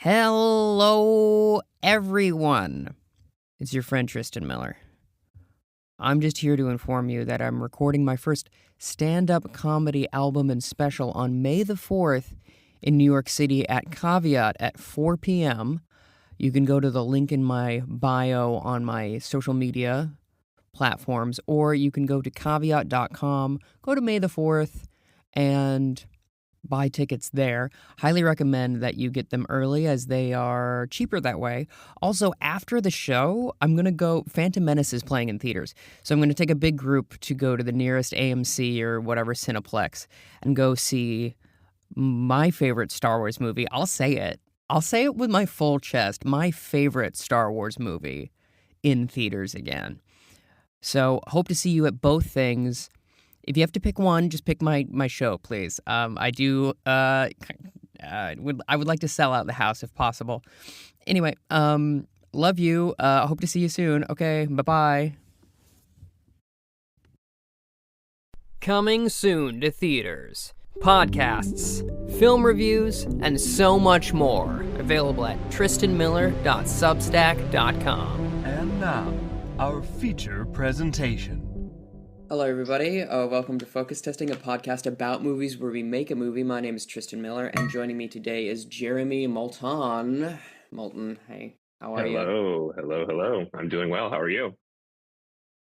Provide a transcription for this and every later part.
Hello, everyone. It's your friend Tristan Miller. I'm just here to inform you that I'm recording my first stand-up comedy album and special on May the 4th in New York City at Caveat at 4 p.m. You can go to the link in my bio on my social media platforms, or you can go to caveat.com, go to May the 4th, and buy tickets there. Highly recommend that you get them early as they are cheaper that way. Also, after the show, I'm going to go, Phantom Menace is playing in theaters. So I'm going to take a big group to go to the nearest AMC or whatever Cineplex and go see my favorite Star Wars movie. I'll say it with my full chest. My favorite Star Wars movie in theaters again. So hope to see you at both things. If you have to pick one, just pick my show, please. I would like to sell out the house if possible. Anyway, love you. Hope to see you soon. Okay, bye-bye. Coming soon to theaters, podcasts, film reviews, and so much more. Available at tristanmiller.substack.com. And now, our feature presentation. Hello, everybody. Welcome to Focus Testing, a podcast about movies where we make a movie. My name is Tristan Miller, and joining me today is Jeremy Moulton. Moulton, hey, how are you? Hello. I'm doing well. How are you?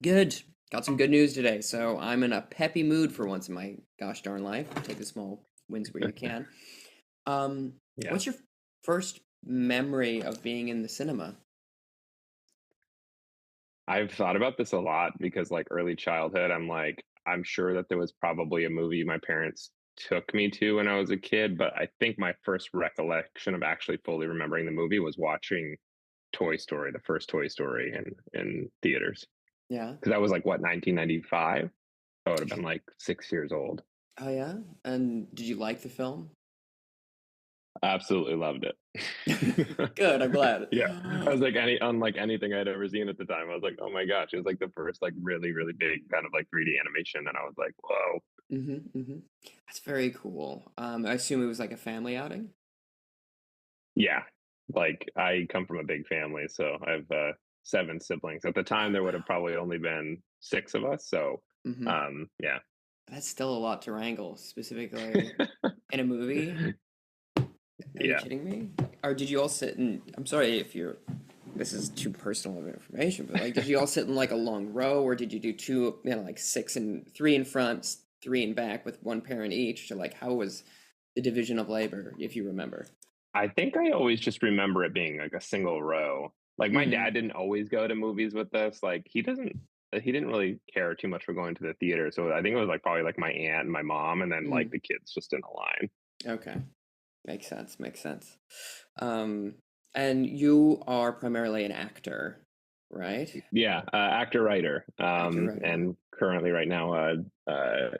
Good. Got some good news today, so I'm in a peppy mood for once in my gosh darn life. Take the small wins where you can. What's your first memory of being in the cinema? I've thought about this a lot because, like, early childhood, I'm sure that there was probably a movie my parents took me to when I was a kid, but I think my first recollection of actually fully remembering the movie was watching Toy Story, the first Toy Story in theaters. Yeah. Because that was like, what, 1995? I would have been like 6 years old. Oh, yeah? And did you like the film? Absolutely loved it. Good, I'm glad. Yeah, I was like unlike anything I'd ever seen at the time. I was like, oh my gosh, it was like the first like really really big kind of like 3D animation, and I was like, whoa. That's very cool. I assume it was like a family outing. Yeah, like I come from a big family, so I have 7 siblings. At the time, there would have probably only been 6 of us. So, yeah. That's still a lot to wrangle, specifically in a movie. Are you kidding me? Or did you all sit in? I'm sorry if this is too personal of information, but like, did you all sit in like a long row, or did you do two, like 6 and 3 in front, 3 in back with one parent each? So like, how was the division of labor, if you remember? I think I always just remember it being like a single row. Like my dad didn't always go to movies with us. Like he didn't really care too much for going to the theater. So I think it was like probably like my aunt and my mom, and then like the kids just in a line. Okay. Makes sense. And you are primarily an actor, right? Yeah, actor, writer, and currently right now a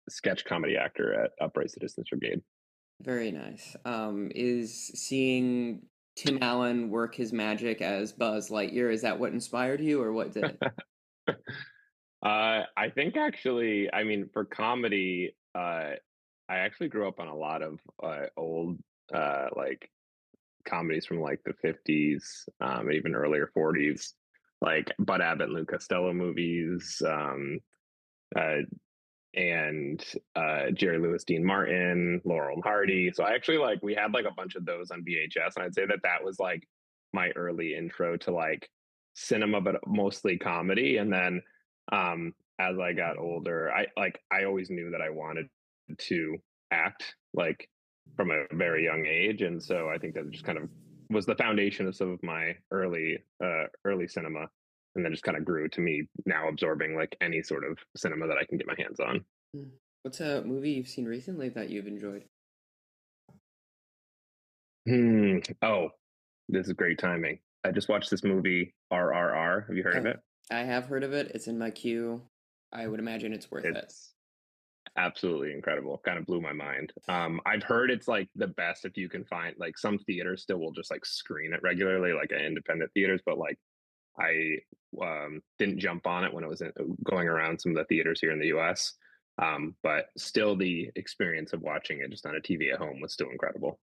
sketch comedy actor at Upright Citizens Brigade. Very nice. Is seeing Tim Allen work his magic as Buzz Lightyear, is that what inspired you, or what did it? I think actually, I mean, for comedy, I actually grew up on a lot of old like comedies from like the 50s, even earlier 40s, like Bud Abbott and Lou Costello movies, and Jerry Lewis, Dean Martin, Laurel and Hardy. So I actually we had like a bunch of those on VHS, and I'd say that was like my early intro to like cinema, but mostly comedy. And then as I got older, I always knew that I wanted to act like from a very young age, and so I think that just kind of was the foundation of some of my early cinema, and then just kind of grew to me now absorbing like any sort of cinema that I can get my hands on. What's a movie you've seen recently that you've enjoyed? Oh, this is great timing. I just watched this movie, RRR. Have you heard of it? I have heard of it. It's in my queue. I would imagine it's worth it. It's absolutely incredible. Kind of blew my mind. I've heard it's like the best if you can find, like, some theaters still will just like screen it regularly, like independent theaters, but like I didn't jump on it when it was going around some of the theaters here in the US. But still the experience of watching it just on a TV at home was still incredible.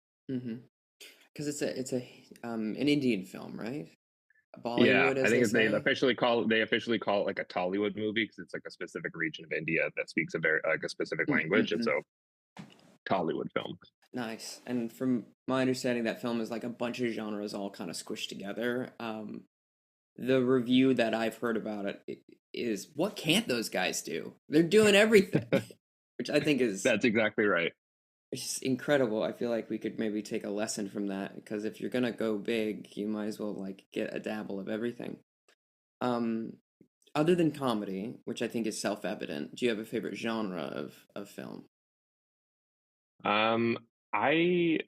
because it's a an Indian film, right? Yeah, Bollywood, I as think they they say. officially call it like a Tollywood movie because it's like a specific region of India that speaks a very like a specific language, and Mm-mm-mm. so Tollywood film. Nice. And from my understanding, that film is like a bunch of genres all kind of squished together. The review that I've heard about it is, what can't those guys do? They're doing everything, which I think is That's exactly right. it's just incredible. I feel like we could maybe take a lesson from that because if you're gonna go big, you might as well like get a dabble of everything. Um, Other than comedy, which I think is self-evident, do you have a favorite genre of film? Um, I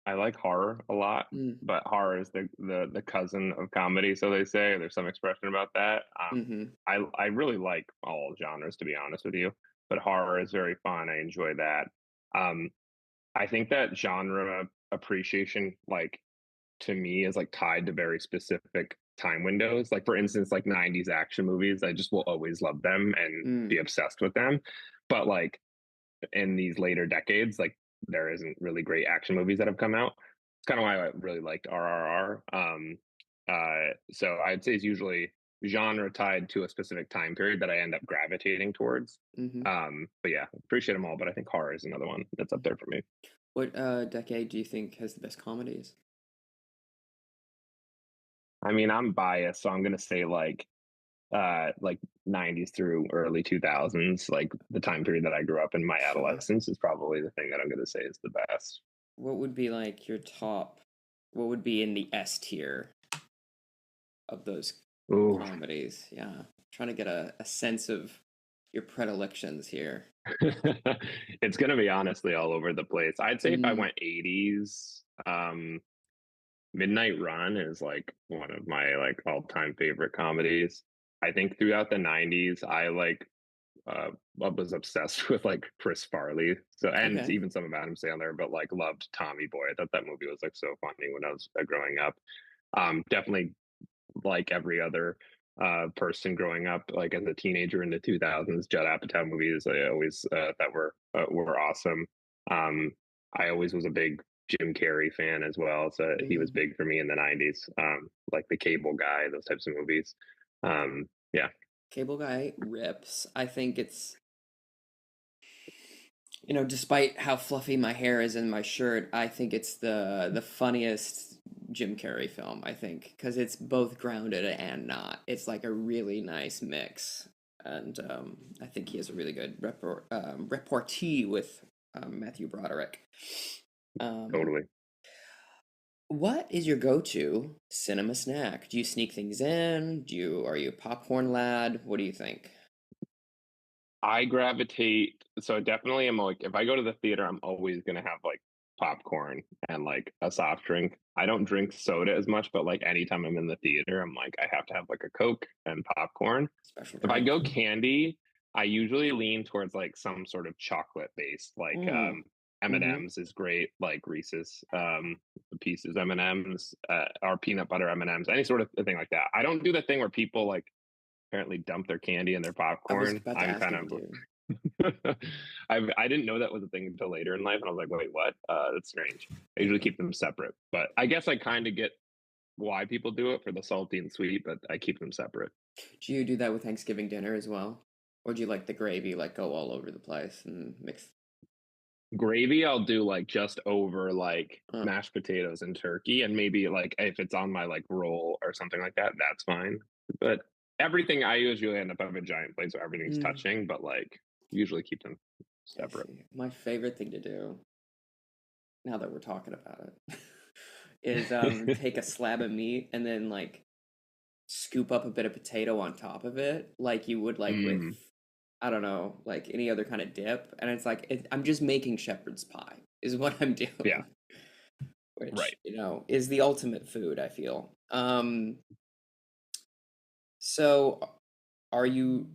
I like horror a lot, Mm, but horror is the cousin of comedy, so they say. There's some expression about that. mm-hmm. I really like all genres, to be honest with you, but horror is very fun. I enjoy that. Um, I think that genre appreciation, like to me, is like tied to very specific time windows. Like for instance, like '90s action movies, I just will always love them and be Mm, obsessed with them. But like in these later decades, like there isn't really great action movies that have come out. It's kind of why I really liked RRR. So I'd say it's usually genre tied to a specific time period that I end up gravitating towards. mm-hmm. But yeah, appreciate them all. But I think horror is another one that's up there for me. What decade do you think has the best comedies? I mean, I'm biased, so I'm gonna say like '90s through early 2000s, like the time period that I grew up in. My Sure. adolescence is probably the thing that I'm gonna say is the best. What would be like your top? What would be in the S tier of those Ooh. comedies? Yeah, trying to get a sense of your predilections here. It's gonna be honestly all over the place. I'd say if I Mm, went '80s, Midnight Run is like one of my like all-time favorite comedies. I think throughout the '90s, I was obsessed with like Chris Farley. So and okay. even some of Adam Sandler, but like loved Tommy Boy. I thought that movie was like so funny when I was growing up. Definitely like every other person growing up, like as a teenager in the 2000s, Judd Apatow movies I always thought were awesome. Um, I always was a big Jim Carrey fan as well, so he was Mm. big for me in the '90s. Like The Cable Guy, those types of movies. Yeah, Cable Guy rips. I think it's, despite how fluffy my hair is in my shirt, I think it's the funniest Jim Carrey film, I think, because it's both grounded and not. It's like a really nice mix. And I think he has a really good repartee with Matthew Broderick. Um, totally. what is your go-to cinema snack? Do you sneak things in? Are you a popcorn lad? What do you think? I gravitate, so I definitely am like if I go to the theater, I'm always gonna have like popcorn and like a soft drink. I don't drink soda as much, but like anytime I'm in the theater, I'm like I have to have like a Coke and popcorn. Special If I drink? go candy, I usually lean towards like some sort of chocolate based, like Mm. Mm-hmm. M&Ms is great, like Reese's pieces M&Ms, or peanut butter M&Ms, any sort of thing like that. I don't do the thing where people like apparently dump their candy in their I was popcorn. about to I'm ask kind if you of do. I didn't know that was a thing until later in life, and I was like, wait, what? That's strange. I usually keep them separate, but I guess I kind of get why people do it for the salty and sweet, but I keep them separate. Do you do that with Thanksgiving dinner as well? Or do you like the gravy like go all over the place and mix? Gravy, I'll do like just over like Uh, mashed potatoes and turkey, and maybe like if it's on my like roll or something like that, that's fine. But everything I usually end up having a giant plate, so everything's mm, touching, but like usually keep them I separate. see. My favorite thing to do, now that we're talking about it, is take a slab of meat and then like scoop up a bit of potato on top of it, like you would like with Mm, I don't know, like any other kind of dip. And it's like I'm just making shepherd's pie, is what I'm yeah, doing, which right. is the ultimate food. I feel. So, are you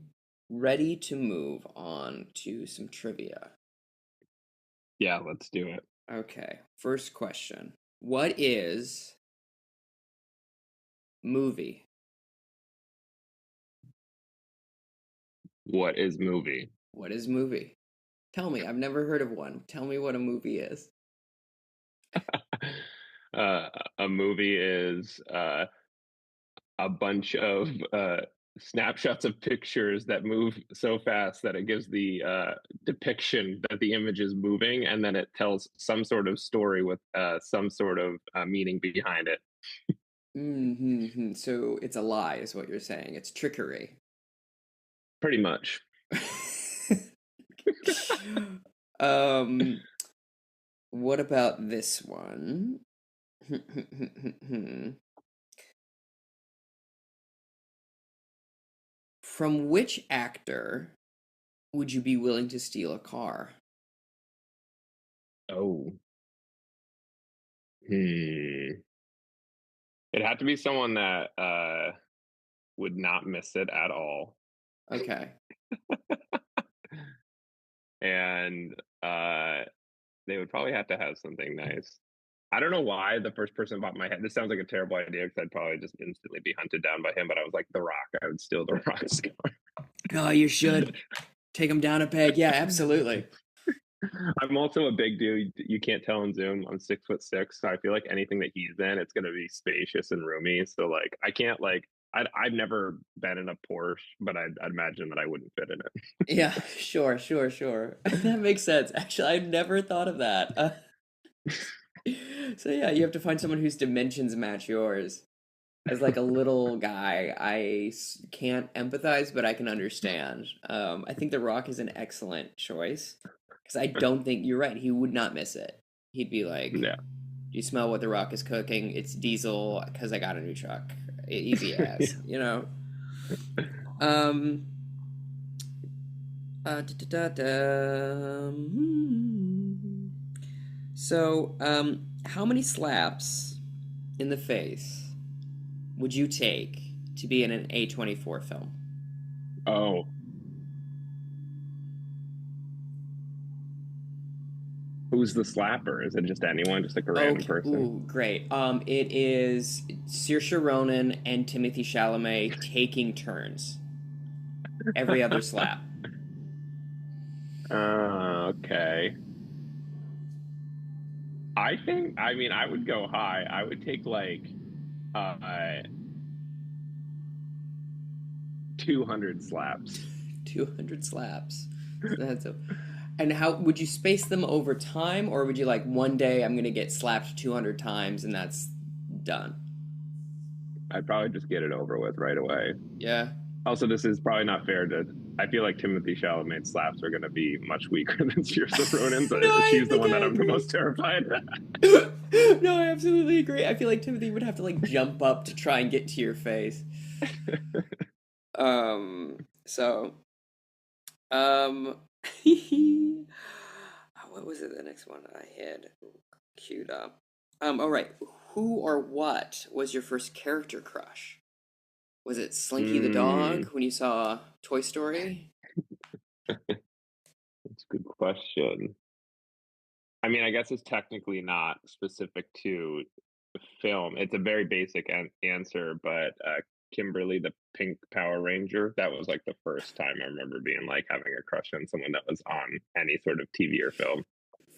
ready to move on to some trivia? Yeah, let's do it. Okay, first question. What is movie? What is movie? What is movie? Tell me, I've never heard of one. Tell me what a movie is. uh, a movie is a bunch of snapshots of pictures that move so fast that it gives the depiction that the image is moving, and then it tells some sort of story with some sort of meaning behind it. So it's a lie, is what you're saying. It's trickery. Pretty much. um, what about this one? From which actor would you be willing to steal a car? Oh. Hmm. It had to be someone that would not miss it at all. Okay. And they would probably have to have something nice. I don't know why the first person popped in my head. This sounds like a terrible idea because I'd probably just instantly be hunted down by him. But I was like, The Rock. I would steal The Rock's Oh, you should take him down a peg. Yeah, absolutely. I'm also a big dude. You can't tell in Zoom. I'm 6'6", so I feel like anything that he's in, it's gonna be spacious and roomy. So like, I can't like. I've never been in a Porsche, but I'd imagine that I wouldn't fit in it. Yeah, sure. That makes sense. Actually, I've never thought of that. So yeah, you have to find someone whose dimensions match yours. As like a little guy, can't empathize, but I can understand. I think The Rock is an excellent choice because I don't think you're right. He would not miss it. He'd be like, Yeah. "Do you smell what The Rock is cooking? It's diesel because I got a new truck. Easy as, you know." Um. Da, da, da, da. So, how many slaps in the face would you take to be in an A24 film? Oh, who's the slapper? Is it just anyone, just like a random Okay. person? Ooh, great. It is Saoirse Ronan and Timothy Chalamet taking turns every other slap. Okay. I think. I mean, I would go high. I would take like uh 200 slaps. 200 slaps. That's a, and how would you space them over time, or would you like one day I'm gonna get slapped 200 times and that's done? I'd probably just get it over with right away. Yeah. Also, this is probably not fair to. I feel like Timothy Chalamet's slaps are going to be much weaker than Saoirse Ronan's. No, I She's the think one I that I'm the agree. most terrified of. No, I absolutely agree. I feel like Timothy would have to like jump up to try and get to your face. So, um, what was it? The next one I had queued up. All right. Who or what was your first character crush? Was it Slinky the dog Hmm, when you saw Toy Story? that's a good question. I mean, I guess it's technically not specific to film. It's a very basic answer, but Kimberly, the pink Power Ranger, that was like the first time I remember being like having a crush on someone that was on any sort of TV or film.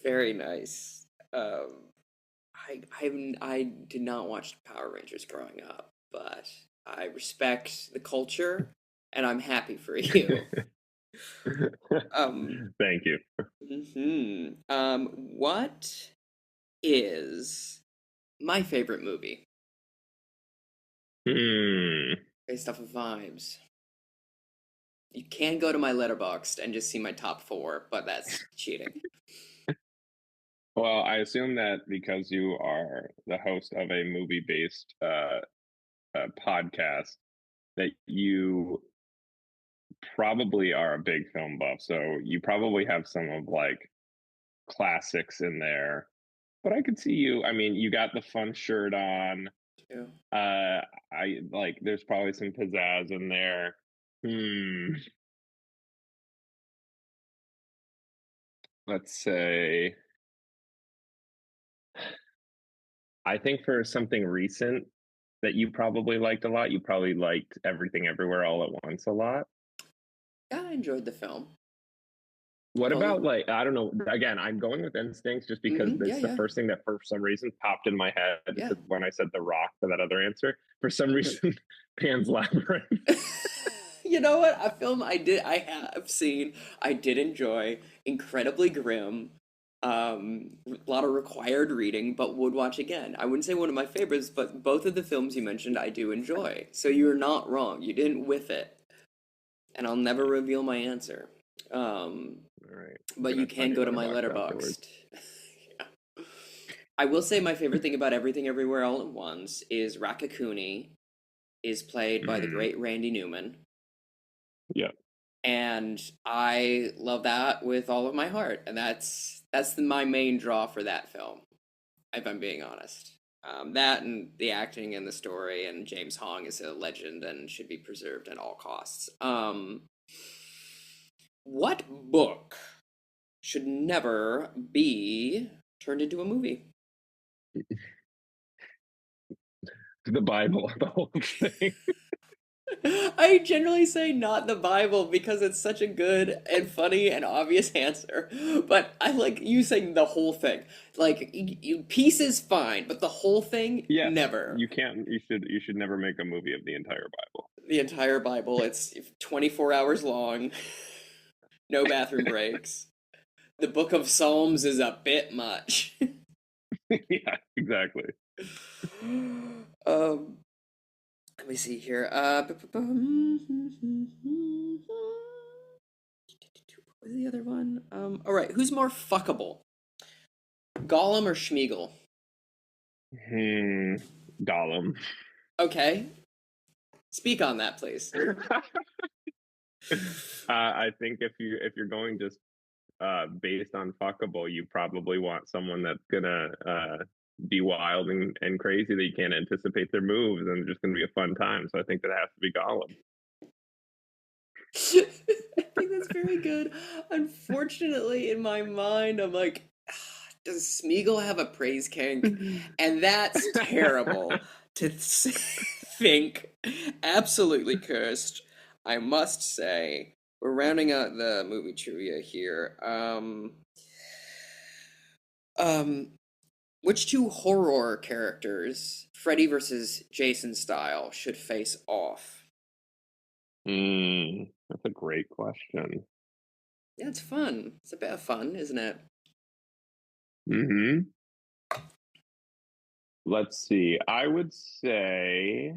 Very nice. I did not watch Power Rangers growing up, but I respect the culture, and I'm happy for you. Um, Thank you. what is my favorite movie Hmm. based off of vibes? You can go to my letterboxd and just see my top four, but that's cheating. Well, I assume that because you are the host of a movie-based podcast, that you probably are a big film buff. So you probably have some of like classics in there. But I could see you. I mean, you got the fun shirt on. Too. I like. There's probably some pizzazz in there. Hmm. Let's say. I think for something recent that you probably liked a lot, you probably liked Everything Everywhere All at Once a lot. Yeah, I enjoyed the film. What Follow? about like I don't know? Again, I'm going with instincts just because Yeah, it's the yeah, first thing that for some reason popped in my head yeah. because when I said The Rock for that other answer, for some reason, Pan's Labyrinth. You know what? A film I have seen, I did enjoy, incredibly grim, a lot of required reading, but would watch again. I wouldn't say one of my favorites, but both of the films you mentioned I do enjoy. So you're not wrong. You didn't whiff it, and I'll never reveal my answer. Um, All right, I'm but you gonna can study go to my Letterbox afterwards. letterboxd. Yeah. I will say my favorite thing about Everything Everywhere All at Once is Rakakuni is played by the Mm, great Randy Newman. yeah. And I love that with all of my heart, and my main draw for that film, if I'm being honest. That and the acting and the story, and James Hong is a legend and should be preserved at all costs. What book should never be turned into a movie? The Bible, the whole thing. I generally say not the Bible because it's such a good and funny and obvious answer. But I like you saying the whole thing. Like piece is fine, but the whole thing Yes, never. you can't. You should never make a movie of the entire Bible. The entire Bible, it's 24 hours long, no bathroom breaks. The Book of Psalms is a bit much. Yeah, exactly. um, Let me see here. What was the other one? All right. Who's more fuckable, Gollum or Schmeagol? Gollum. Okay. Speak on that, please. I think if you're going just based on fuckable, you probably want someone that's gonna be wild and crazy that you can't anticipate their moves and just gonna be a fun time. So I think that has to be Gollum. I think that's very good. Unfortunately, in my mind, I'm like, does Smeagol have a praise kink? And that's terrible to think. Absolutely cursed. I must say. We're rounding out the movie trivia here. Um, which two horror characters, Freddy versus Jason style, should face off? That's a great question. Yeah, it's fun. It's a bit of fun, isn't it? Hmm. Let's see. I would say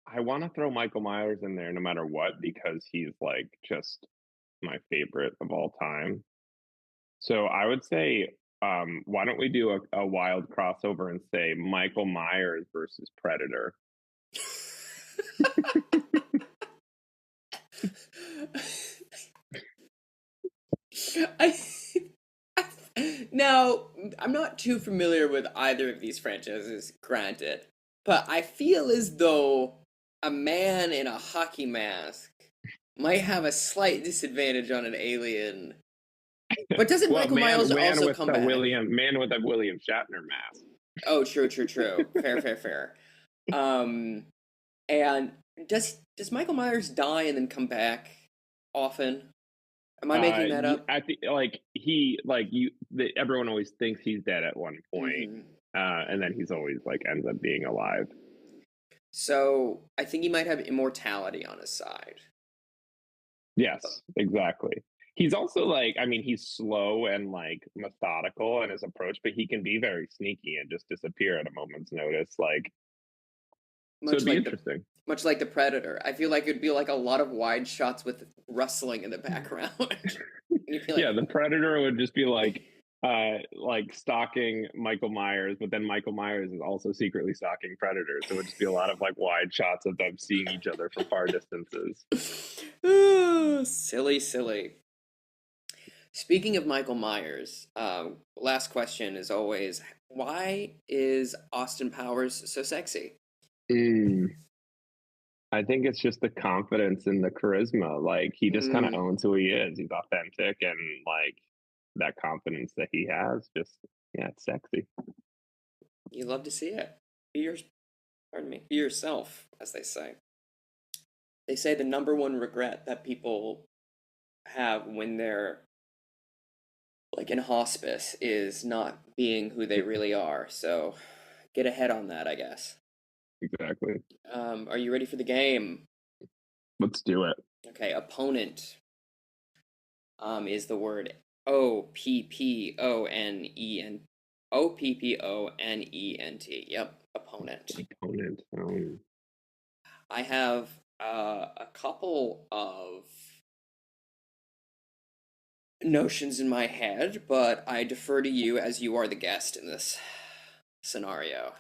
I want to throw Michael Myers in there no matter what because he's like just my favorite of all time. So I would say, why don't we do a wild crossover and say Michael Myers versus Predator? I, now, I'm not too familiar with either of these franchises, granted, but I feel as though a man in a hockey mask might have a slight disadvantage on an alien. But doesn't Well, Michael Myers also come back? Man with a William Shatner mask. Oh, true, true, true. Fair, fair, fair. Um, and does Michael Myers die and then come back often? Am I making that up? I think everyone always thinks he's dead at one point, Hmm. and then he's always like ends up being alive. So I think he might have immortality on his side. Yes, exactly. He's also like, I mean, he's slow and like methodical in his approach, but he can be very sneaky and just disappear at a moment's notice. Like, so Much it'd be like the interesting. much like the Predator. I feel like it'd be like a lot of wide shots with rustling in the background. You'd be Yeah, like, the Predator would just be like stalking Michael Myers, but then Michael Myers is also secretly stalking predators. So it would just be a lot of like wide shots of them seeing each other from far distances. silly, silly. Speaking of Michael Myers, last question is always, why is Austin Powers so sexy? Mm, I think it's just the confidence and the charisma. Like he just kind of Mm, owns who he is. He's authentic and like that confidence that he has. Just yeah, it's sexy. you love to see it. Be your, pardon me, be yourself, as they say. They say the number one regret that people have when they're like in hospice is not being who they really are. So get ahead on that, I guess. Exactly. Are you ready for the game? Let's do it. Okay, opponent is the word Opponent. Yep, opponent. Opponent. I have a couple of notions in my head, but I defer to you as you are the guest in this scenario.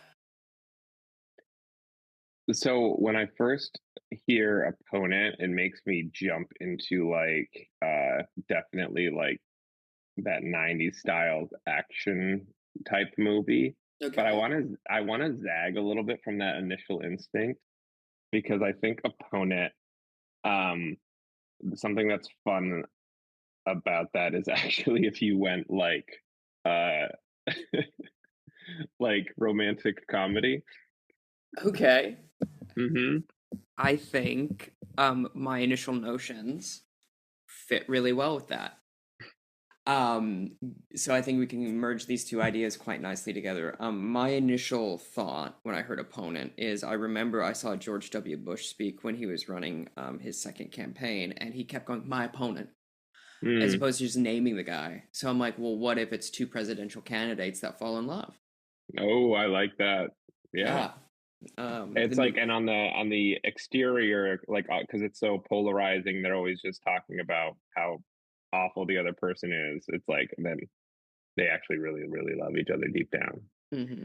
So when I first hear opponent, it makes me jump into like definitely like that 90s style action type movie. But Okay. I want to zag a little bit from that initial instinct because I think opponent um something that's fun about that is actually if you went uh like romantic comedy. Okay. Mm-hmm. I think my initial notions fit really well with that. Um, so I think we can merge these two ideas quite nicely together. My initial thought when I heard opponent is I remember I saw George W. Bush speak when he was running his second campaign, and he kept going, my opponent, as Mm. opposed to just naming the guy. So I'm like, well, what if it's two presidential candidates that fall in love? Oh, I like that. Yeah. Yeah. The It's like, new, and on the exterior, like, because it's so polarizing, they're always just talking about how awful the other person is. It's like, and then they actually really, really love each other deep down. hmm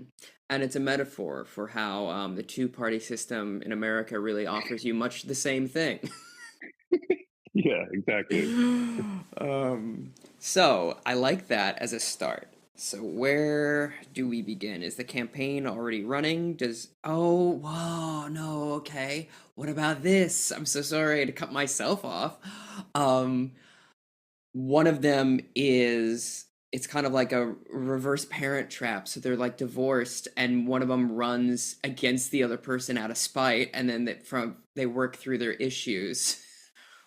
And it's a metaphor for how the two-party system in America really offers you much the same thing. Yeah, exactly. So I like that as a start. So where do we begin? Is the campaign already running? Whoa, no, okay. What about this? I'm so sorry to cut myself off. Um, One of them is it's kind of like a reverse parent trap. So they're like divorced, and one of them runs against the other person out of spite, and then they work through their issues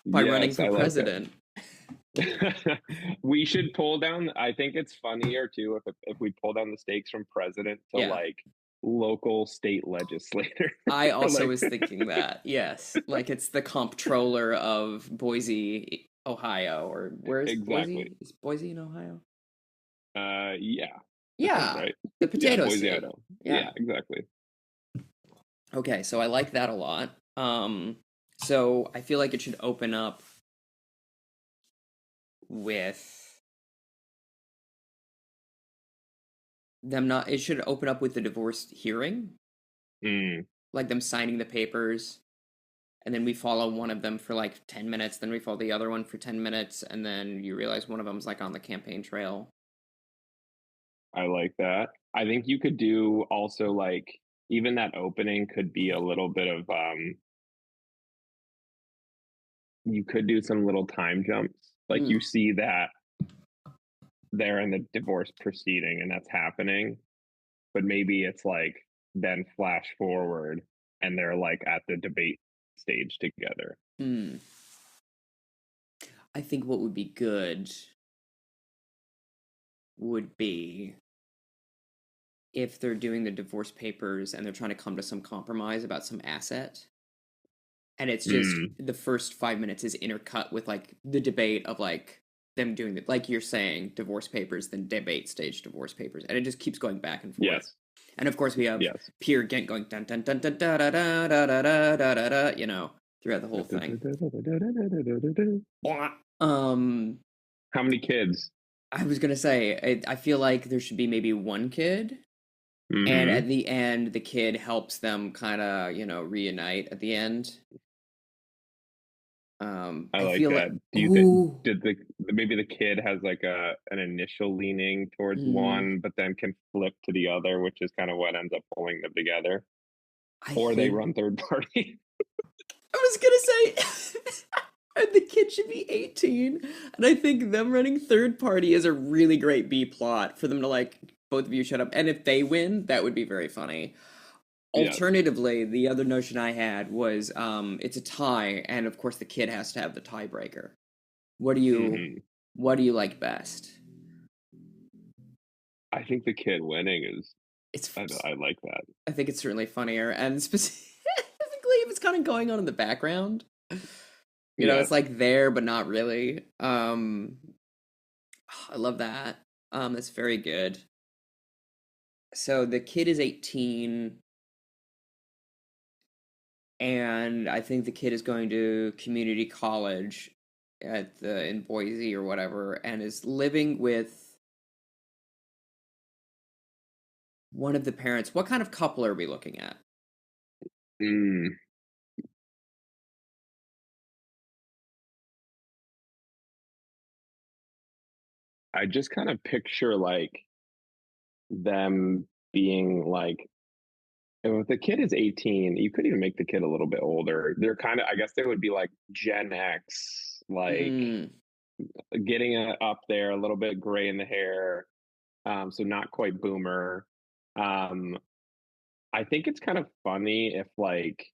by running Yes, for I like it. president. We should pull down. I think it's funnier too if we pull down the stakes from president to Yeah. like local state legislator. I also Like was thinking that. Yes. Like it's the comptroller of Boise, Ohio, or where is exactly. Boise? Is Boise in Ohio? Yeah, I think Yeah. right. The Yeah, potato Boise, state. Idaho. Yeah. Yeah, exactly. Okay, so I like that a lot. So I feel like it should open up with them not it should open up with the divorce hearing, Mm, like them signing the papers, and then we follow one of them for like 10 minutes, then we follow the other one for 10 minutes, and then you realize one of them's like on the campaign trail. I like that. I think you could do also like even that opening could be a little bit of you could do some little time jumps. Like Mm, you see that they're in the divorce proceeding and that's happening, but maybe it's like then flash forward and they're like at the debate stage together. mm. I think what would be good would be if they're doing the divorce papers and they're trying to come to some compromise about some asset. And it's just Mm, the first 5 minutes is intercut with like the debate of like them doing the like you're saying divorce papers, then debate stage divorce papers, and it just keeps going back and forth. yes. And of course, we have Yes. Peer Gent going dun dun dun dun da da da da da da da da da, throughout the whole thing. Um, How many kids? I was gonna say, I feel like there should be maybe one kid, and Mm-hmm. at the end, the kid helps them kind of, reunite at the end. I I like feel like, that. Do you think ooh, did the maybe the kid has like an initial leaning towards mm, one, but then can flip to the other, which is kind of what ends up pulling them together, I or they think run third party. I was gonna say and the kid should be 18. And I think them running third party is a really great B plot for them to like both of you shut up. And if they win, that would be very funny. Yes. Alternatively, the other notion I had was it's a tie, and of course the kid has to have the tiebreaker. What do you Hmm. what do you like best? I think the kid winning is, It's I like that. I think it's certainly funnier, and specifically if it's kind of going on in the background. It's Yes. like there but not really. I love that. That's very good. So the kid is 18, and I think the kid is going to community college in Boise or whatever, and is living with one of the parents. What kind of couple are we looking at? Mm. I just kind of picture like them being like, if the kid is 18, you could even make the kid a little bit older. They're kind of, I guess they would be like Gen X, like Mm, getting up there, a little bit gray in the hair, so not quite boomer. Um, I think it's kind of funny if like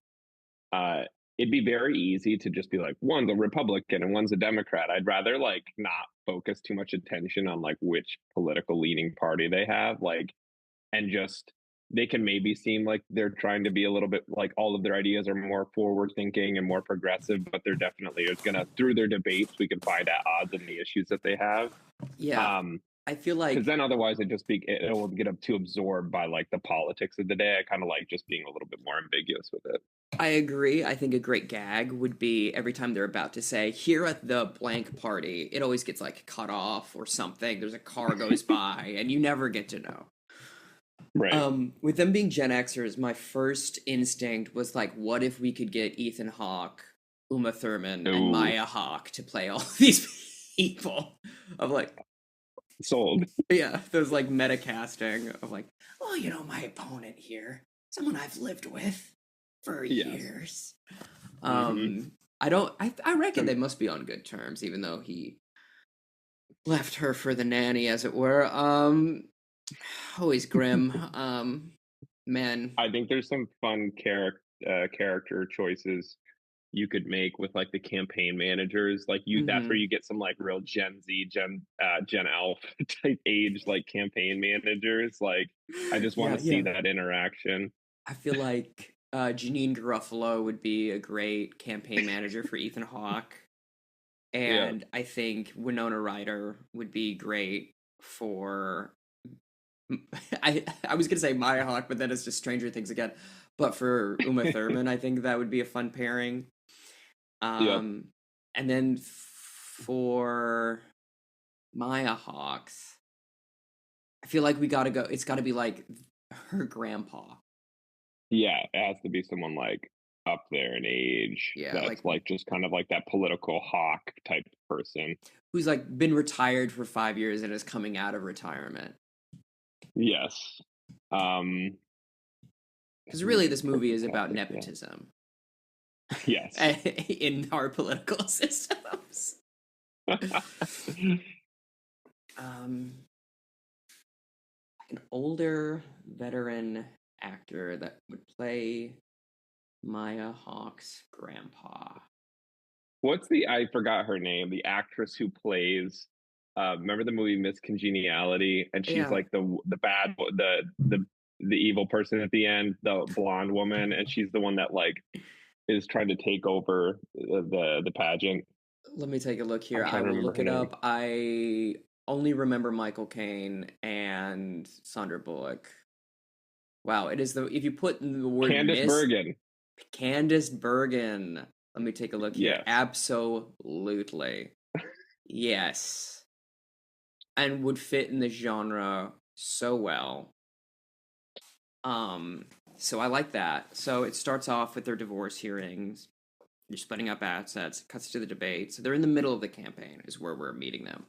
uh it'd be very easy to just be like one's a Republican and one's a Democrat. I'd rather like not focus too much attention on like which political leaning party they have, like, and just they can maybe seem like they're trying to be a little bit like all of their ideas are more forward thinking and more progressive, but they're definitely it's gonna through their debates we can find at odds in the issues that they have. yeah, Um, I feel because like then otherwise it will get up too absorbed by like the politics of the day. I kind of like just being a little bit more ambiguous with it. I agree. I think a great gag would be every time they're about to say, here at the blank party, it always gets like cut off or something. There's a car goes by and you never get to know. Right. With them being Gen Xers, my first instinct was like, what if we could get Ethan Hawke, Uma Thurman, and Ooh, Maya Hawke to play all these people? Of like, sold. yeah, those like meta casting of like, well, my opponent here, someone I've lived with for Yes. years. Hmm. I don't. I reckon they must be on good terms, even though he left her for the nanny, as it were. Always grim. Man. I think there's some fun character choices you could make with like the campaign managers. Like you, that's where Hmm. you get some like real Gen Alpha type age like campaign managers. Like I just want Yeah, to see yeah. that interaction. I feel like Janine Garofalo would be a great campaign manager for Ethan Hawke, Yeah. and I think Winona Ryder would be great for. I was gonna say Maya Hawke, but then it's just Stranger Things again. But for Uma Thurman, I think that would be a fun pairing. Yeah. Um, and then for Maya Hawks, I feel like we gotta go. It's gotta be like her grandpa. Yeah, it has to be someone like up there in age Yeah, that's like like just kind of like that political hawk type person. who's like been retired for 5 years and is coming out of retirement. Yes. Um, Because who's really, the this movie is perfect about casting for nepotism that? Yes. in our political systems. Um, an older veteran actor that would play Maya Hawke's grandpa. What's the I forgot her name, the actress who plays remember the movie Miss Congeniality, and she's Yeah. like the bad the evil person at the end, the blonde woman, and she's the one that like is trying to take over the pageant. Let me take a look I'm here. I trying to will remember look her it name. up. I only remember Michael Caine and Sandra Bullock. Wow, it is the if you put in the word Candice Miss Bergen. Candice Bergen. Let me take a look here. Yes. Absolutely. Yes. And would fit in the genre so well. So I like that. So it starts off with their divorce hearings. They're splitting up assets, cuts to the debate. So they're in the middle of the campaign is where we're meeting them.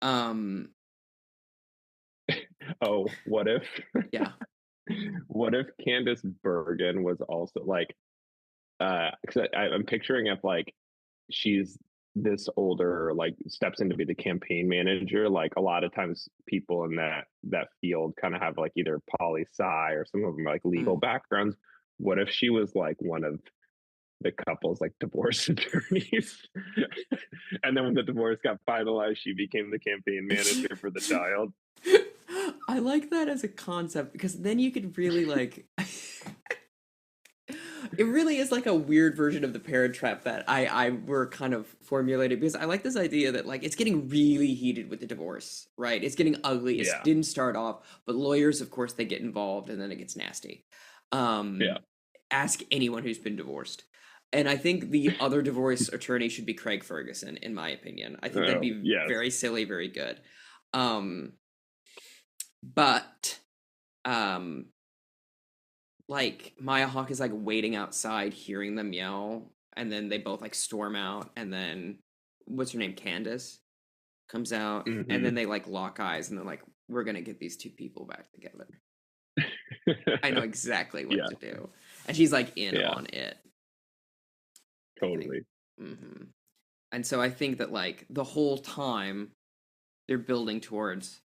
Um, Oh, what if yeah. what if Candice Bergen was also like because I'm picturing if like she's this older like steps in to be the campaign manager, like a lot of times people in that field kind of have like either poli sci or some of them like legal Mm. backgrounds. What if she was like one of the couple's like divorce attorneys. And then when the divorce got finalized, she became the campaign manager for the child. I like that as a concept because then you could really like it really is like a weird version of the Parent Trap that I were kind of formulated because I like this idea that like it's getting really heated with the divorce, right? It's getting ugly. It Yeah. didn't start off, but lawyers, of course, they get involved and then it gets nasty. Yeah. Ask anyone who's been divorced. And I think the other divorce attorney should be Craig Ferguson, in my opinion. I think that'd Oh, be yes. very silly, very good. But like Maya Hawke is like waiting outside hearing them yell and then they both like storm out and then what's her name, Candace, comes out and then they like lock eyes and they're like, we're gonna get these two people back together. I know exactly what Yeah. to do. And she's like in Yeah. on it. Totally. And so I think that like the whole time they're building towards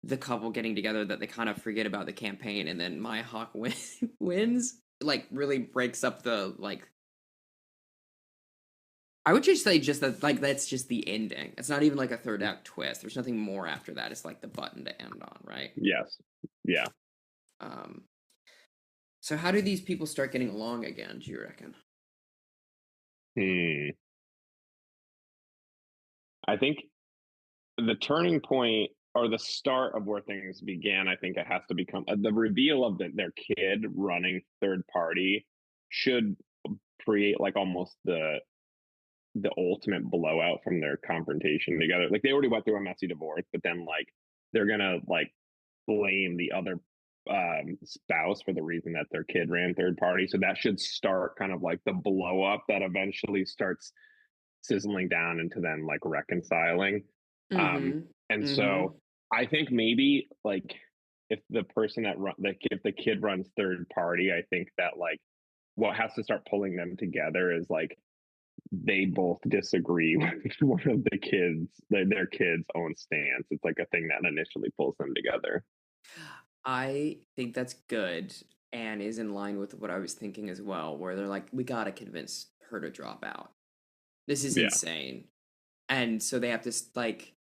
the couple getting together that they kind of forget about the campaign and then Maya Hawke wins, like really breaks up the like I would just say just that like that's just the ending. It's not even like a third act twist. There's nothing more after that. It's like the button to end on, right? Yes. Yeah. So how do these people start getting along again, do you reckon? I think the turning point or the start of where things began, I think it has to become the reveal of their kid running third party should create like almost the ultimate blowout from their confrontation together. Like they already went through a messy divorce, but then like they're gonna like blame the other spouse for the reason that their kid ran third party. So that should start kind of like the blow up that eventually starts sizzling down into them like reconciling. And so I think maybe like if the person that like if the kid runs third party, I think that like what has to start pulling them together is like they both disagree with one of the kids, their kids' own stance. It's like a thing that initially pulls them together. I think that's good and is in line with what I was thinking as well, where they're like, we gotta convince her to drop out. This is insane. And so they have to like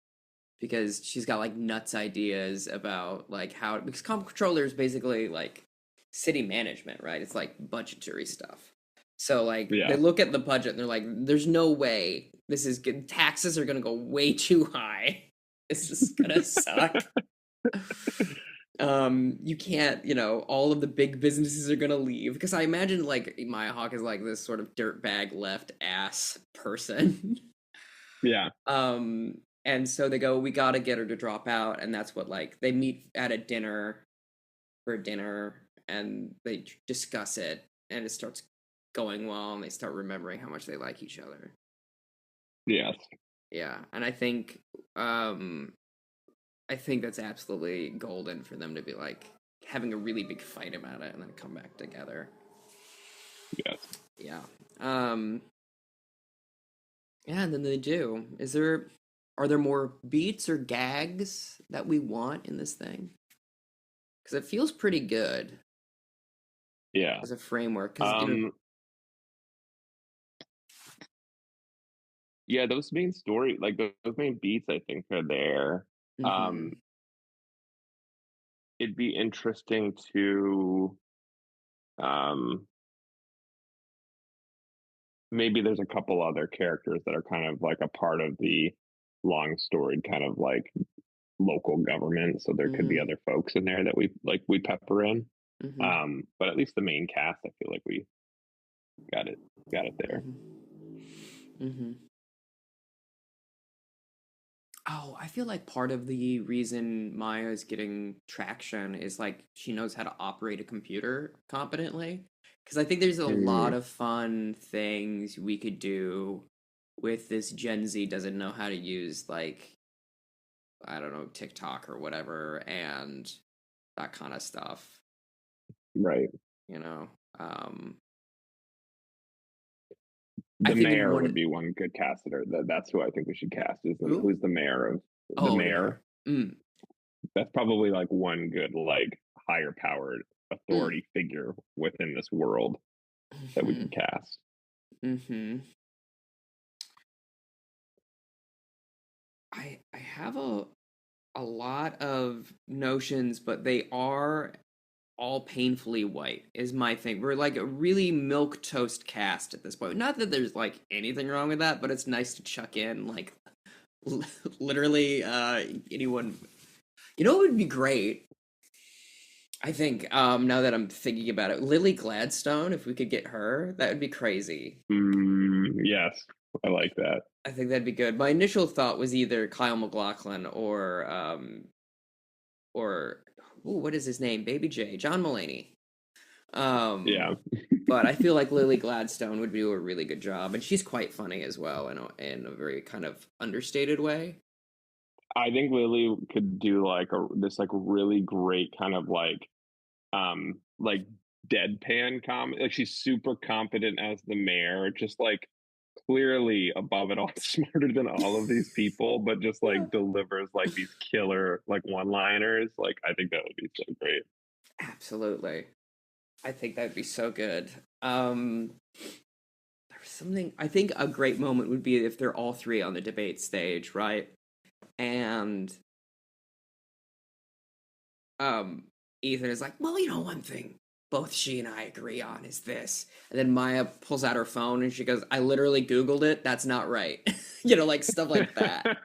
because she's got like nuts ideas about like how because comptroller is basically like city management, right? It's like budgetary stuff. So like they look at the budget and they're like, there's no way this is good. Taxes are gonna go way too high. This is gonna suck. You can't, all of the big businesses are gonna leave because I imagine like Maya Hawke is like this sort of dirtbag left ass person. Yeah. And so they go, we gotta get her to drop out, and that's what like they meet at a dinner for dinner and they discuss it and it starts going well and they start remembering how much they like each other. Yes. Yeah, and I think that's absolutely golden for them to be like having a really big fight about it and then come back together. Yes. Yeah. Yeah, and then they do. Are there more beats or gags that we want in this thing? Because it feels pretty good. Yeah. As a framework. Yeah, those main story, like those main beats, I think are there. It'd be interesting to, maybe there's a couple other characters that are kind of like a part of the long storied kind of like local government. So there could be other folks in there that we pepper in. But at least the main cast, I feel like we got it there. Oh, I feel like part of the reason Maya is getting traction is like she knows how to operate a computer competently. Because I think there's a lot of fun things we could do with this Gen Z doesn't know how to use like I don't know, TikTok or whatever and that kind of stuff. Right. The mayor would be one good caster. That's who I think we should cast. Who's the mayor of the mayor? That's probably like one good like higher powered authority figure within this world. that we Mm-hmm. could cast. Mm-hmm. I have a lot of notions, but they are all painfully white is my thing. We're like a really milk toast cast at this point. Not that there's like anything wrong with that, but it's nice to chuck in like literally anyone. You know what would be great? I think now that I'm thinking about it, Lily Gladstone, if we could get her, that would be crazy. Yes, I like that. I think that'd be good. My initial thought was either Kyle MacLachlan or ooh, what is his name? Baby J, John Mulaney. Yeah, But I feel like Lily Gladstone would do a really good job, and she's quite funny as well in a very kind of understated way. I think Lily could do like this like really great kind of like deadpan comedy. Like she's super confident as the mayor, just like clearly above it all, smarter than all of these people, but just Yeah. like delivers like these killer like one-liners. Like I think that would be so great. Absolutely. I think that'd be so good. There's something I think a great moment would be if they're all three on the debate stage, right? And um Ethan is like, well, one thing both she and I agree on is this. And then Maya pulls out her phone and she goes, I literally Googled it. That's not right. Like stuff like that.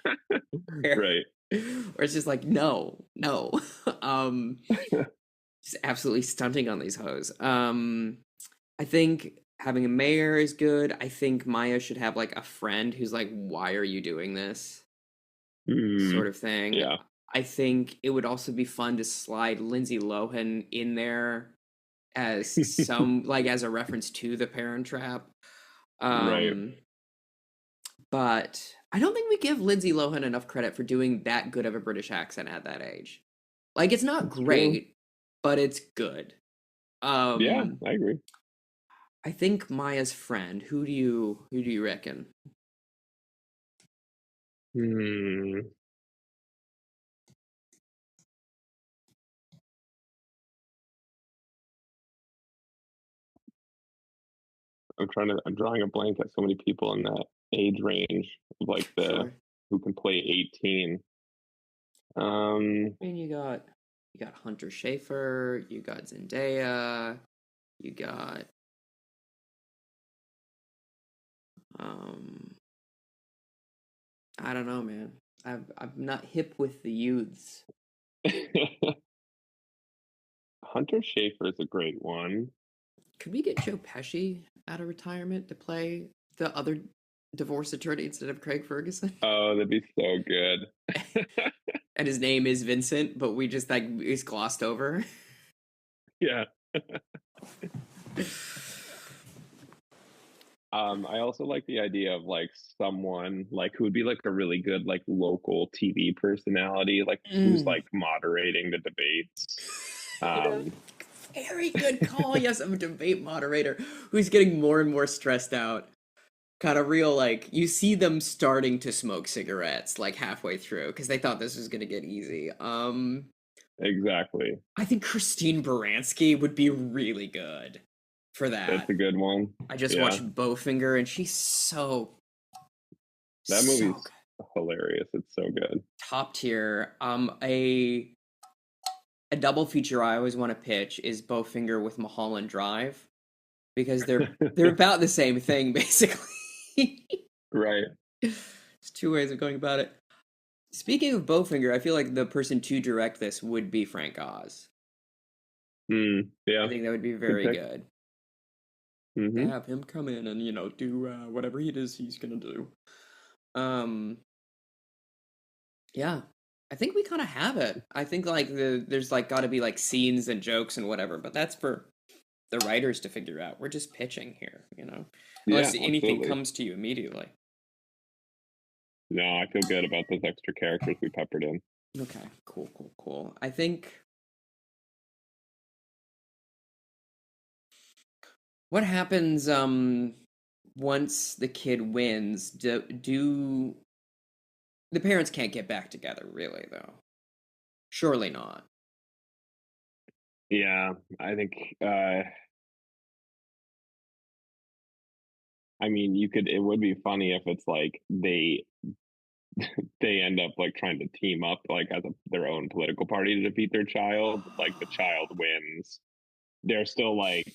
Where, Right. where it's just like, no, no. um, just absolutely stunting on these hoes. I think having a mayor is good. I think Maya should have like a friend who's like, why are you doing this? Sort Mm, of thing. yeah. I think it would also be fun to slide Lindsay Lohan in there as some like as a reference to the Parent Trap. Right. Um, but I don't think we give Lindsay Lohan enough credit for doing that good of a British accent at that age. Like it's not It's true. great, but it's good. Yeah, Um, I agree. I think Maya's friend. Who do you reckon? Hmm. I'm drawing a blank at so many people in that age range of like the Sure. who can play 18. Um, I mean, you got Hunter Schafer, you got Zendaya, you got um I don't know, man. I'm not hip with the youths. Hunter Schafer is a great one. Could we get Joe Pesci out of retirement to play the other divorce attorney instead of Craig Ferguson? Oh, that'd be so good. And his name is Vincent, but we just like is glossed over. Yeah. I also like the idea of like someone like who would be like a really good like local TV personality, like who's Mm. like moderating the debates. Yeah. Um, Very good call. Yes, I'm a debate moderator who's getting more and more stressed out. Kind of real, like, you see them starting to smoke cigarettes like halfway through because they thought this was going to get easy. exactly. I think Christine Baranski would be really good for That's that. a good one. I just Yeah. watched Bowfinger and she's so, That so movie's good. hilarious. It's so good. Top tier. A double feature I always want to pitch is Bowfinger with Mulholland Drive because they're about the same thing basically. Right. There's two ways of going about it. Speaking of Bowfinger, I feel like the person to direct this would be Frank Oz. I Yeah. think that would be Good very pick. good. Mm-hmm. Have him come in and do whatever it is he's gonna do. Um, yeah, I think we kind of have it. I think like there's like got to be like scenes and jokes and whatever, but that's for the writers to figure out. We're just pitching here. Yeah, Unless anything absolutely. comes to you immediately. No, I feel good about those extra characters we peppered in. Okay, cool, cool, cool. I think what happens once the kid wins? Do the parents can't get back together really though? Surely not. Yeah, I think I mean, it would be funny if it's like they end up like trying to team up like as their own political party to defeat their child. Like the child wins. They're still like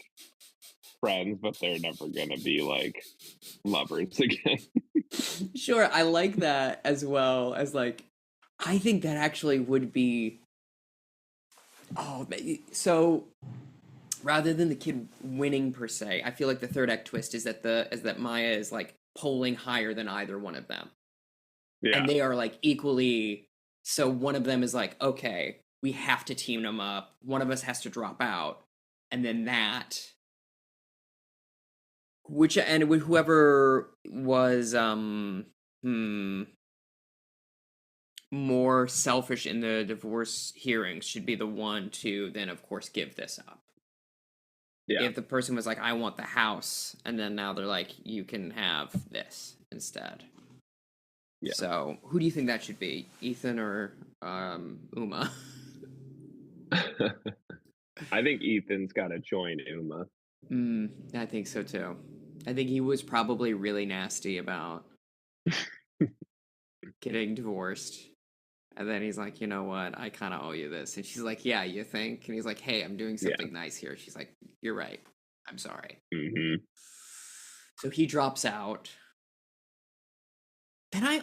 friends, but they're never gonna be like lovers again. Sure, I like that as well as like I think that actually would be so rather than the kid winning per se, I feel like the third act twist is that Maya is like polling higher than either one of them. And Yeah, they are like equally so one of them is like, okay, we have to team them up. One of us has to drop out. And then whoever was more selfish in the divorce hearings should be the one to then of course give this up. yeah, If the person was like, I want the house, and then now they're like, you can have this instead. yeah. So who do you think that should be? Ethan or Uma? I think Ethan's got to join Uma. I think so too. I think he was probably really nasty about getting divorced. And then he's like, you know what? I kind of owe you this. And she's like, yeah, you think? And he's like, hey, I'm doing Yeah. something nice here. She's like, you're right. I'm sorry. Hmm. So he drops out. Then I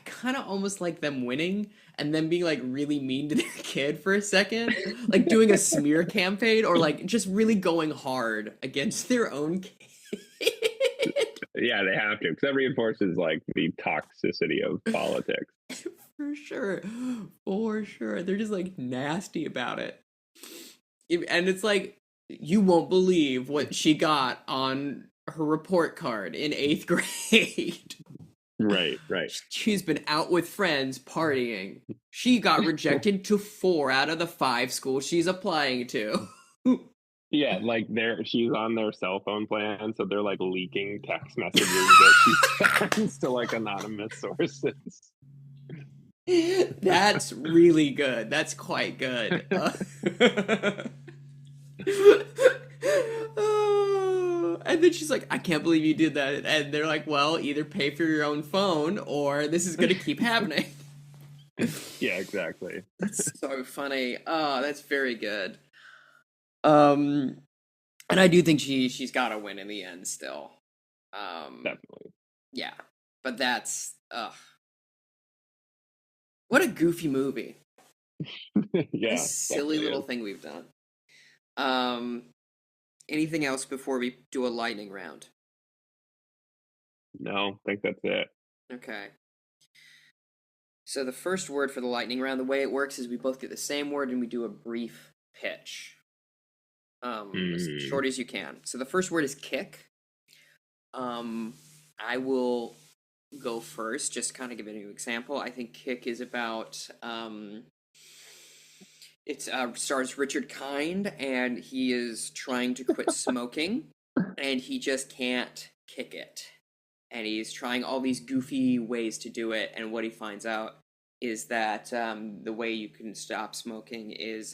kind of almost like them winning and then being like really mean to their kid for a second, like doing a smear campaign or like just really going hard against their own kid. Yeah, they have to because that reinforces like the toxicity of politics. For sure. For sure. They're just like nasty about it. And it's like, you won't believe what she got on her report card in 8th grade. Right, right. She's been out with friends partying. She got rejected to 4 out of the 5 schools she's applying to. Yeah, like she's on their cell phone plan, so they're like leaking text messages that she sends to like anonymous sources. That's really good. That's quite good. And then she's like, I can't believe you did that. And they're like, well, either pay for your own phone or this is going to keep happening. Yeah, exactly. That's so funny. Oh, that's very good. And I do think she's got to win in the end still. Definitely. Yeah. But that's what a goofy movie. Yeah. A silly little thing we've done. Anything else before we do a lightning round? No, I think that's it. Okay. So the first word for the lightning round, the way it works is we both get the same word and we do a brief pitch. As short as you can. So the first word is kick. I will go first, just kind of give you an example. I think kick is about it stars Richard Kind, and he is trying to quit smoking, and he just can't kick it. And he's trying all these goofy ways to do it, and what he finds out is that the way you can stop smoking is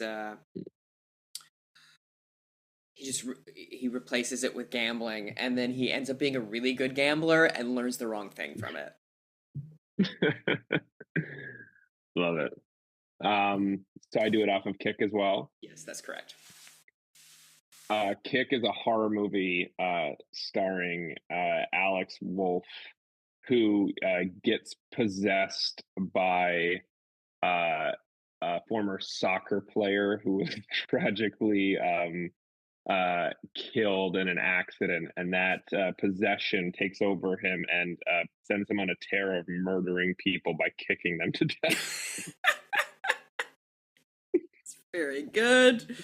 he replaces it with gambling, and then he ends up being a really good gambler and learns the wrong thing from it. Love it. So I do it off of Kick as well. Yes, that's correct. Kick is a horror movie starring Alex Wolff, who gets possessed by a former soccer player who was tragically killed in an accident, and that possession takes over him and sends him on a tear of murdering people by kicking them to death. It's very good.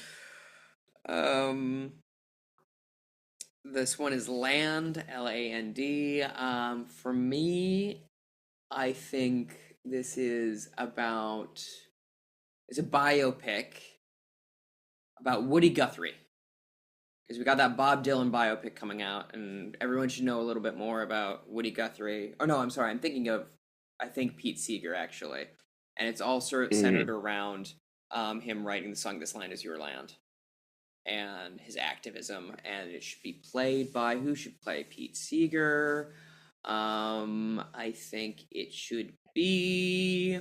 This one is Land, Land. For me, I think this is it's a biopic about Woody Guthrie. Because we got that Bob Dylan biopic coming out, and everyone should know a little bit more about Woody Guthrie. Oh no, I'm sorry, I think Pete Seeger, actually. And it's all centered around him writing the song This Land Is Your Land. and his activism, and it should be played by who should play Pete Seeger? I think it should be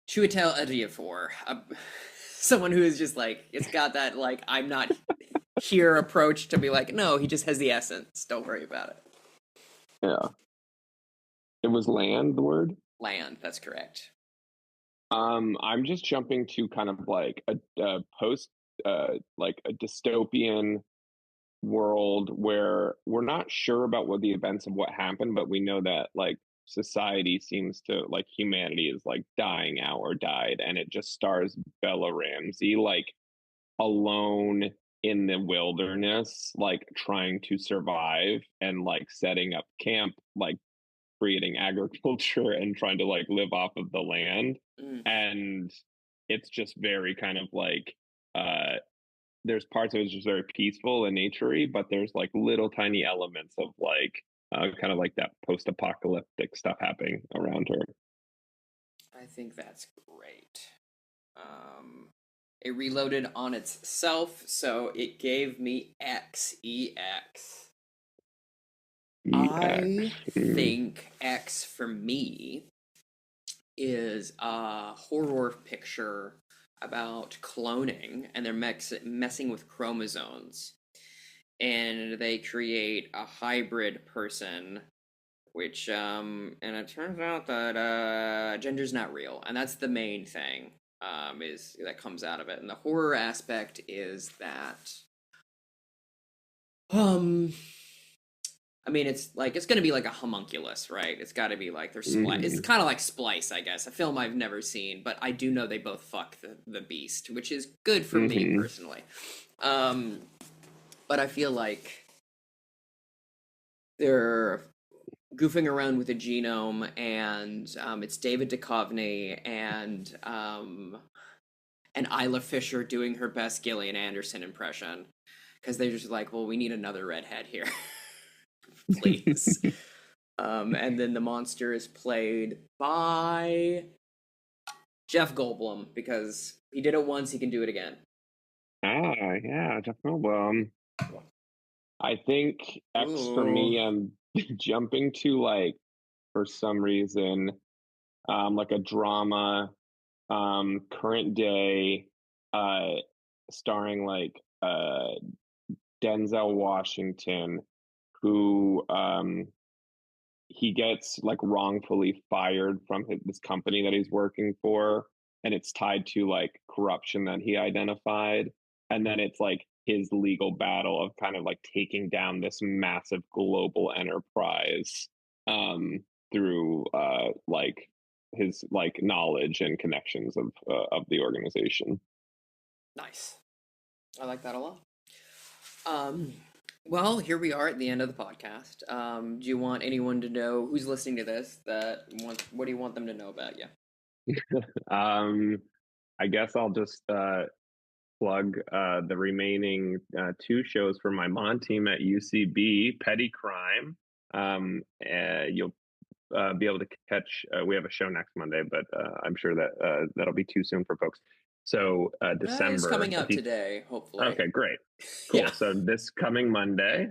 Chiwetel Ejiofor, someone who is just like, it's got that like I'm not here approach to be like, no, he just has the essence. Don't worry about it. Yeah. It was land, the word? Land, that's correct. I'm just jumping to kind of like a post, like a dystopian world where we're not sure about what the events of what happened, but we know that like society seems to like humanity is like dying out or died, and it just stars Bella Ramsey like alone in the wilderness, like trying to survive and like setting up camp, like creating agriculture and trying to like live off of the land. And it's just very kind of like there's parts of it just very peaceful and naturey, but there's like little tiny elements of like kind of like that post-apocalyptic stuff happening around her. I think that's great. It reloaded on itself, so it gave me XEX. I think X for me is a horror picture about cloning, and they're messing with chromosomes, and they create a hybrid person, which and it turns out that gender's not real, and that's the main thing is that comes out of it. And the horror aspect is that I mean, it's going to be like a homunculus, right? It's got to be like it's kind of like Splice, I guess, a film I've never seen, but I do know they both fuck the beast, which is good for me personally. But I feel like they're goofing around with the genome, and it's David Duchovny and Isla Fisher doing her best Gillian Anderson impression, because they're just like, well, we need another redhead here. Please. And then the monster is played by Jeff Goldblum, because he did it once, he can do it again. Yeah, Jeff Goldblum. I think X for me, I'm jumping to like, for some reason, like a drama, current day, starring like Denzel Washington, who he gets like wrongfully fired from this company that he's working for, and it's tied to like corruption that he identified, and then it's like his legal battle of kind of like taking down this massive global enterprise through like his like knowledge and connections of the organization. Nice. I like that a lot. Well, here we are at the end of the podcast. Do you want anyone to know who's listening to this what do you want them to know about you? I guess I'll just plug the remaining 2 shows for my Mon team at UCB, Petty Crime. You'll be able to catch, we have a show next Monday, but I'm sure that that'll be too soon for folks. So December. It's coming out today, hopefully. Okay, great. Cool. Yeah. So this coming Monday,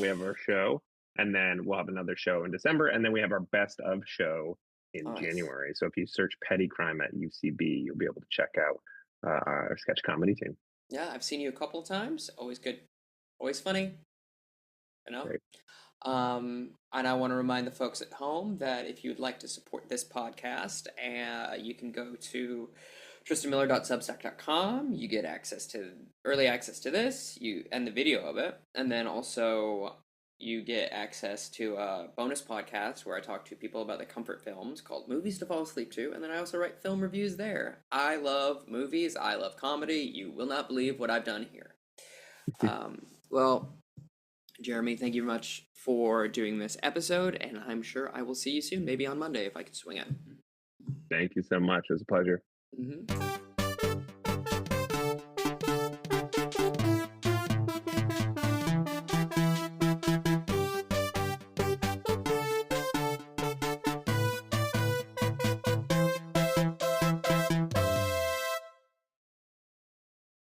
we have our show, and then we'll have another show in December, and then we have our best of show in January. So if you search Petty Crime at UCB, you'll be able to check out our sketch comedy team. Yeah, I've seen you a couple of times. Always good. Always funny. You know? Great. And I want to remind the folks at home that if you'd like to support this podcast, you can go to tristanmiller.substack.com. You get early access to this, and the video of it, and then also you get access to a bonus podcast where I talk to people about the comfort films called Movies to Fall Asleep To, and then I also write film reviews there. I love movies. I love comedy. You will not believe what I've done here. Well, Jeremy, thank you very much for doing this episode, and I'm sure I will see you soon, maybe on Monday if I can swing it. Thank you so much. It was a pleasure. Mm-hmm.